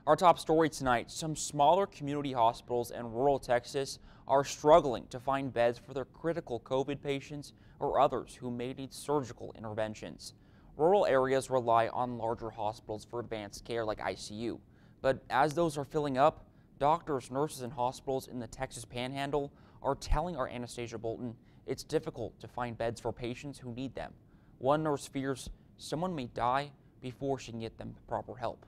Our top story tonight, some smaller community hospitals in rural Texas are struggling to find beds for their critical COVID patients or others who may need surgical interventions. Rural areas rely on larger hospitals for advanced care like ICU, but as those are filling up, doctors, nurses, and hospitals in the Texas Panhandle are telling our Anastasia Bolton it's difficult to find beds for patients who need them. One nurse fears someone may die before she can get them proper help.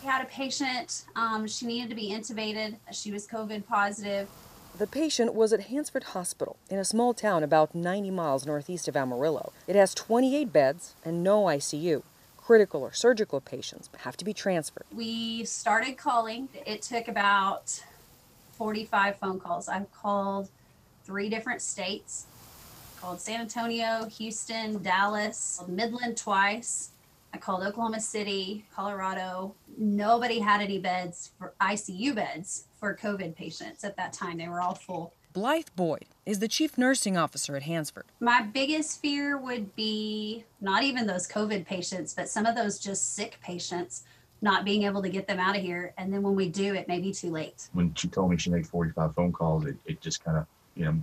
We had a patient, she needed to be intubated. She was COVID positive. The patient was at Hansford Hospital in a small town about 90 miles northeast of Amarillo. It has 28 beds and no ICU. Critical or surgical patients have to be transferred. We started calling. It took about 45 phone calls. I've called 3 different states. Called San Antonio, Houston, Dallas, Midland twice. I called Oklahoma City, Colorado. Nobody had any beds for ICU beds for COVID patients at that time. They were all full. Blythe Boyd is the chief nursing officer at Hansford. My biggest fear would be not even those COVID patients, but some of those just sick patients, not being able to get them out of here. And then when we do, it may be too late. When she told me she made 45 phone calls, it just kind of,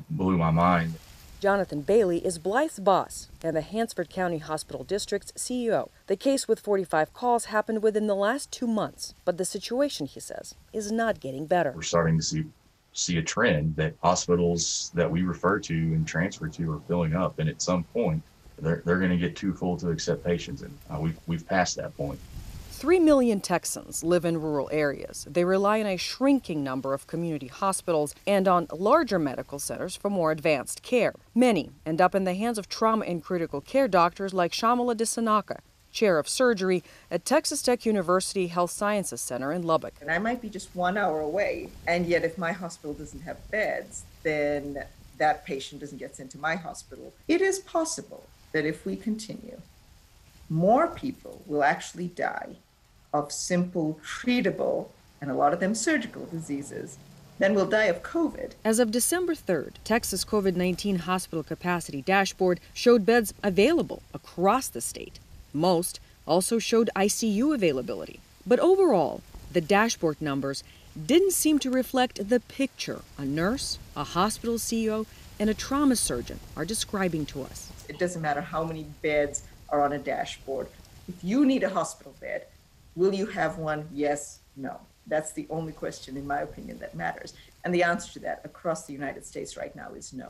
blew my mind. Jonathan Bailey is Blythe's boss and the Hansford County Hospital District's CEO. The case with 45 calls happened within the last 2 months, but the situation, he says, is not getting better. We're starting to see a trend that hospitals that we refer to and transfer to are filling up, and at some point they're going to get too full to accept patients, and we've passed that point. 3 million Texans live in rural areas. They rely on a shrinking number of community hospitals and on larger medical centers for more advanced care. Many end up in the hands of trauma and critical care doctors like Shamala Disanaka, chair of surgery at Texas Tech University Health Sciences Center in Lubbock. And I might be just 1 hour away, and yet if my hospital doesn't have beds, then that patient doesn't get sent to my hospital. It is possible that if we continue, more people will actually die of simple, treatable, and a lot of them surgical diseases, then will die of COVID. As of December 3rd, Texas COVID-19 hospital capacity dashboard showed beds available across the state. Most also showed ICU availability. But overall, the dashboard numbers didn't seem to reflect the picture a nurse, a hospital CEO, and a trauma surgeon are describing to us. It doesn't matter how many beds are on a dashboard. If you need a hospital bed, will you have one? Yes, no. That's the only question, in my opinion, that matters. And the answer to that across the United States right now is no.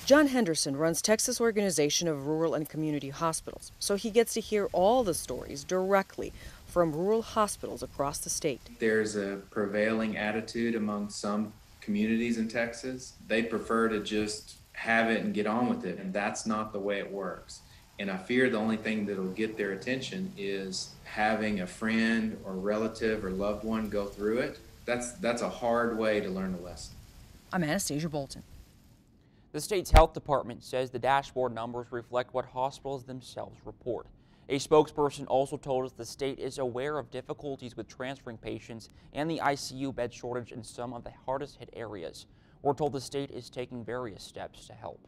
John Henderson runs Texas Organization of Rural and Community Hospitals, so he gets to hear all the stories directly from rural hospitals across the state. There's a prevailing attitude among some communities in Texas. They prefer to just have it and get on with it, and that's not the way it works. And I fear the only thing that'll get their attention is having a friend or relative or loved one go through it. That's a hard way to learn a lesson. I'm Anastasia Bolton. The state's health department says the dashboard numbers reflect what hospitals themselves report. A spokesperson also told us the state is aware of difficulties with transferring patients and the ICU bed shortage in some of the hardest hit areas. We're told the state is taking various steps to help.